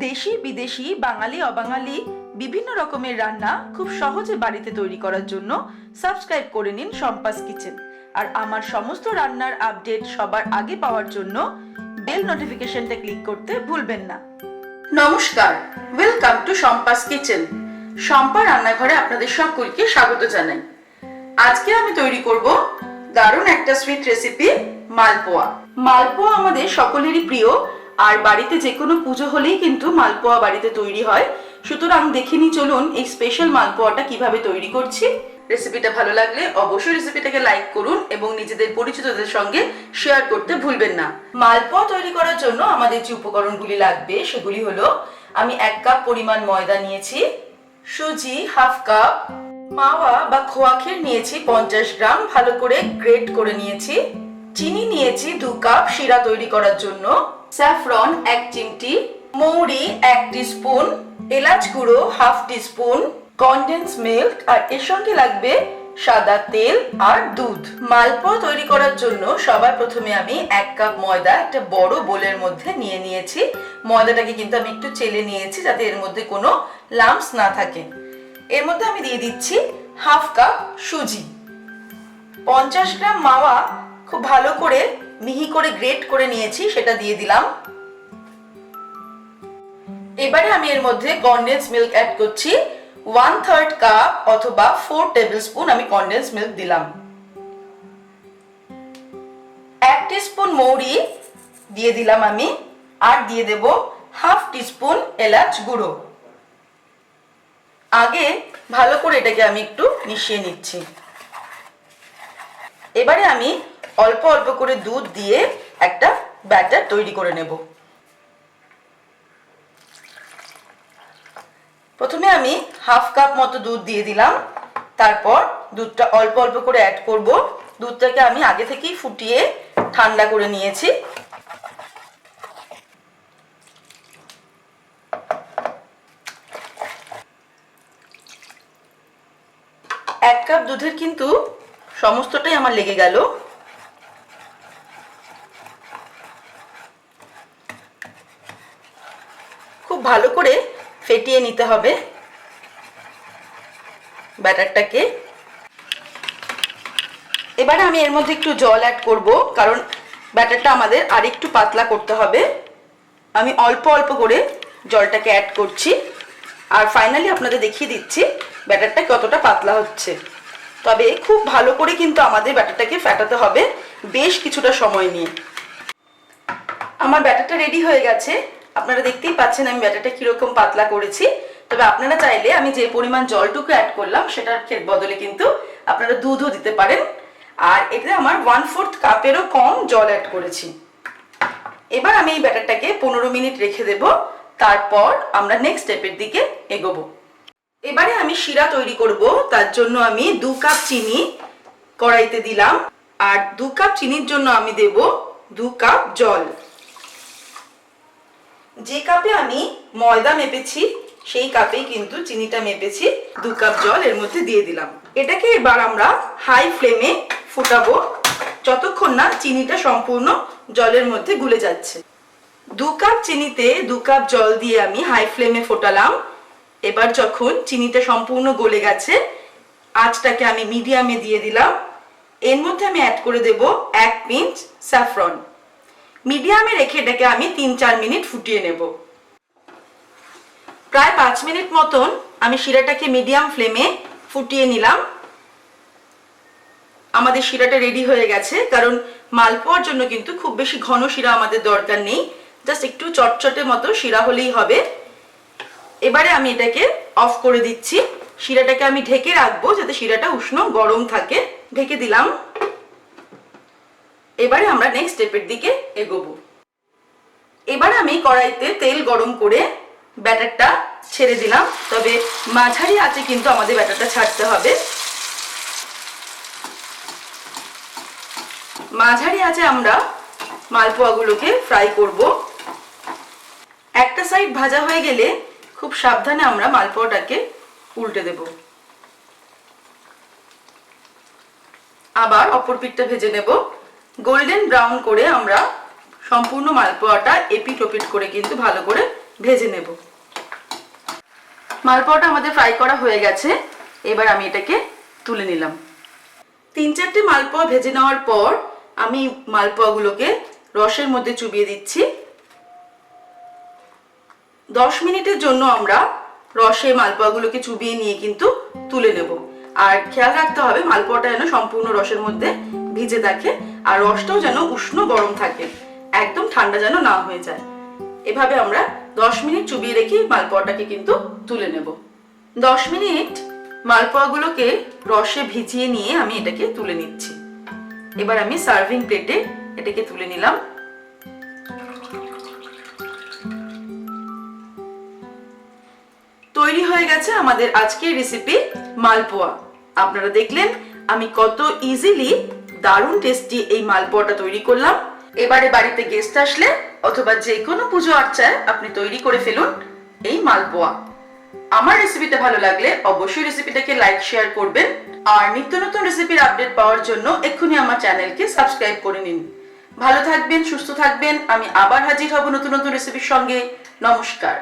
দেশি বিদেশি বাঙালি অবাঙালি বিভিন্ন রকমের রান্না খুব সহজে বাড়িতে তৈরি করার জন্য সাবস্ক্রাইব করে নিন শম্পাস কিচেন। আর আমার সমস্ত রান্নার আপডেট সবার আগে পাওয়ার জন্য বেল নোটিফিকেশনটা ক্লিক করতে ভুলবেন না। নমস্কার, welcome to Shampa's kitchen. Shampa রান্নাঘরে আপনাদের সকলকে স্বাগত জানাই। আজকে আমি তৈরি করব দারুণ একটা সুইট রেসিপি, মালপোয়া। মালপোয়া আমাদের সকলেরই প্রিয়, আর বাড়িতে যে কোনো পুজো হলেই কিন্তু মালপোয়া বাড়িতে তৈরি হয়। সুতরাং দেখে নিই, চলুন এই স্পেশাল মালপোয়াটা কিভাবে তৈরি করছি। রেসিপিটা ভালো লাগলে অবশ্যই রেসিপিটাকে লাইক করুন এবং নিজেদের পরিচিতদের সঙ্গে শেয়ার করতে ভুলবেন না। মালপোয়া তৈরি করার জন্য আমাদের যে উপকরণগুলি লাগবে সেগুলি হলো, আমি 1 কাপ পরিমাণ ময়দা নিয়েছি, সুজি হাফ কাপ, মাওয়া বা খোয়া ক্ষীর নিয়েছি 50 গ্রাম, ভালো করে গ্রেট করে নিয়েছি, চিনি নিয়েছি 2 কাপ শিরা তৈরি করার জন্য, স্যাফরন 1 চিমটি, মৌরি 1 টিস্পুন, এলাচ গুঁড়ো হাফ টিস্পুন, কনডেন্স মিল্ক, আর এর সঙ্গে লাগবে সাদা তেল আর দুধ। মালপোয়া তৈরি করার জন্য সবার প্রথমে আমি 1 কাপ ময়দা একটা বড় বোলের মধ্যে নিয়ে নিয়েছি। ময়দাটাকে কিন্তু আমি একটু চেলে নিয়েছি যাতে এর মধ্যে কোনো লাম্পস না থাকে। এর মধ্যে আমি দিয়ে দিচ্ছি হাফ কাপ সুজি, 50 গ্রাম মাওয়া খুব ভালো করে মিহি করে গ্রেট করে নিয়েছি, সেটা দিয়ে দিলাম। এবারে আমি এর মধ্যে কনডেন্স মিল্ক অ্যাড করছি, 1/3 কাপ অথবা 4 টেবিলস্পুন আমি কনডেন্স মিল্ক দিলাম। 1 টিস্পুন মৌরি দিয়ে দিলাম আমি, আর দিয়ে দেব হাফ টিস্পুন এলাচ গুঁড়ো। আগে ভালো করে এটাকে আমি একটু মিশিয়ে নিচ্ছি। এবারে আমি অল্প অল্প করে দুধ দিয়ে একটা ব্যাটার তৈরি করে নেব। প্রথমে আমি হাফ কাপ মতো দুধ দিয়ে দিলাম, তারপর দুধটা অল্প অল্প করে অ্যাড করব। দুধটাকে আমি আগে থেকেই ফুটিয়ে ঠান্ডা করে নিয়েছি। এক কাপ দুধের কিন্তু সমস্তটাই আমার লেগে গেল। খুব ভালো করে ফেটিয়ে নিতে হবে ব্যাটারটাকে। এবারে আমি এর মধ্যে একটু জল অ্যাড করব, কারণ ব্যাটারটা আমাদের আর একটু পাতলা করতে হবে। আমি অল্প অল্প করে জলটাকে অ্যাড করছি, আর ফাইনালি আপনাদের দেখিয়ে দিচ্ছি ব্যাটারটা কতটা পাতলা হচ্ছে। তবে খুব ভালো করে কিন্তু আমাদের ব্যাটারটাকে ফেটাতে হবে বেশ কিছুটা সময় নিয়ে। আমার ব্যাটারটা রেডি হয়ে গেছে, আপনারা দেখতেই পাচ্ছেন আমি ব্যাটারটা কিরকম পাতলা করেছি। তবে আপনারা চাইলে আমি যে পরিমাণ জলটুকু অ্যাড করলাম সেটার বদলে কিন্তু আপনারা দুধও দিতে পারেন। আর এতে আমার 1/4 কাপেরও কম জল অ্যাড করেছি। এবার আমি এই ব্যাটারটাকে 15 মিনিট রেখে দেব, তারপর আমরা নেক্সট স্টেপের দিকে এগোবো। এবারে আমি শিরা তৈরি করব, তার জন্য আমি 2 কাপ চিনি কড়াইতে দিলাম, আর 2 কাপ চিনির জন্য আমি দেব 2 কাপ জল। যে কাপে আমি ময়দা মেপেছি সেই কাপেই কিন্তু চিনিটা মেপেছি, 2 কাপ জল এর মধ্যে দিয়ে দিলাম। এটাকে এবার আমরা হাই ফ্লেমে ফুটাবো যতক্ষণ না চিনিটা সম্পূর্ণ জলের মধ্যে গুলে যাচ্ছে। 2 কাপ চিনিতে 2 কাপ জল দিয়ে আমি হাই ফ্লেমে ফোটালাম। এবার যখন চিনিটা সম্পূর্ণ গলে গেছে, আঁচটাকে আমি মিডিয়ামে দিয়ে দিলাম। এর মধ্যে আমি অ্যাড করে দেব 1 পিঞ্চ স্যাফরন। মিডিয়ামে রেখে এটাকে আমি 3-4 মিনিট ফুটিয়ে নেব। প্রায় 5 মিনিট মতন আমি শিরাটাকে মিডিয়াম ফ্লেমে ফুটিয়ে নিলাম। আমাদের শিরাটা রেডি হয়ে গেছে, কারণ মালপোয়ার জন্য কিন্তু খুব বেশি ঘন শিরা আমাদের দরকার নেই, জাস্ট একটু চটচটে মতো শিরা হলেই হবে। এবারে আমি এটাকে অফ করে দিচ্ছি। শিরাটাকে আমি ঢেকে রাখবো যাতে শিরাটা উষ্ণ গরম থাকে। ঢেকে দিলাম। এবারে আমরা নেক্সট স্টেপের দিকে এগোবো। এবার আমি কড়াইতে তেল গরম করে ব্যাটারটা ছেড়ে দিলাম, তবে মাঝারি আঁচে কিন্তু আমাদের ব্যাটারটা ছাড়তে হবে। মাঝারি আঁচে আমরা মালপোয়াগুলোকে ফ্রাই করব। একটা সাইড ভাজা হয়ে গেলে খুব সাবধানে আমরা মালপোয়াটাকে উল্টে দেব। আবার অপর পিঠটা ভেজে নেব। গোল্ডেন ব্রাউন করে আমরা সম্পূর্ণ মালপোয়াটা এপিট ওপিট করে কিন্তু ভালো করে ভেজে নেব। মালপোয়াটা আমাদের ফ্রাই করা হয়ে গেছে, এবার আমি এটাকে তুলে নিলাম। 3-4টে মালপোয়া ভেজে নেওয়ার পর আমি মালপোয়াগুলোকে রসের মধ্যে চুবিয়ে দিচ্ছি। 10 মিনিটের জন্য আমরা রসে মালপোয়াগুলোকে চুবিয়ে নিয়ে কিন্তু তুলে নেব। আর খেয়াল রাখতে হবে মালপোয়াটা যেন সম্পূর্ণ রসের মধ্যে ভিজে থাকে, আর রসটাও যেন উষ্ণ গরম থাকে, একদম ঠান্ডা যেন না হয়ে যায়। এভাবে আমরা 10 মিনিট চুবিয়ে রেখে মালপোয়াটাকে কিন্তু তুলে নেব। 10 মিনিট মালপোয়াগুলোকে রসে ভিজিয়ে নিয়ে আমি এটাকে তুলে নিচ্ছি। এবার আমি সার্ভিং প্লেটে এটাকে তুলে নিলাম। তৈরি হয়ে গেছে আমাদের আজকের রেসিপি মালপোয়া। আপনারা দেখলেন আমি কত ইজিলি দারুণ টেস্টি এই মালপোয়াটা তৈরি করলাম। এবারে বাড়িতে গেস্ট আসলে অথবা যে কোনো পুজো আর্চায় আপনি তৈরি করে ফেলুন এই মালপোয়া। আমার রেসিপিটা ভালো লাগলে অবশ্যই রেসিপিটাকে লাইক শেয়ার করবেন, আর নিত্য নতুন রেসিপির আপডেট পাওয়ার জন্য এক্ষুনি আমার চ্যানেলকে সাবস্ক্রাইব করে নিন। ভালো থাকবেন, সুস্থ থাকবেন। আমি আবার হাজির হব নতুন নতুন রেসিপির সঙ্গে। নমস্কার।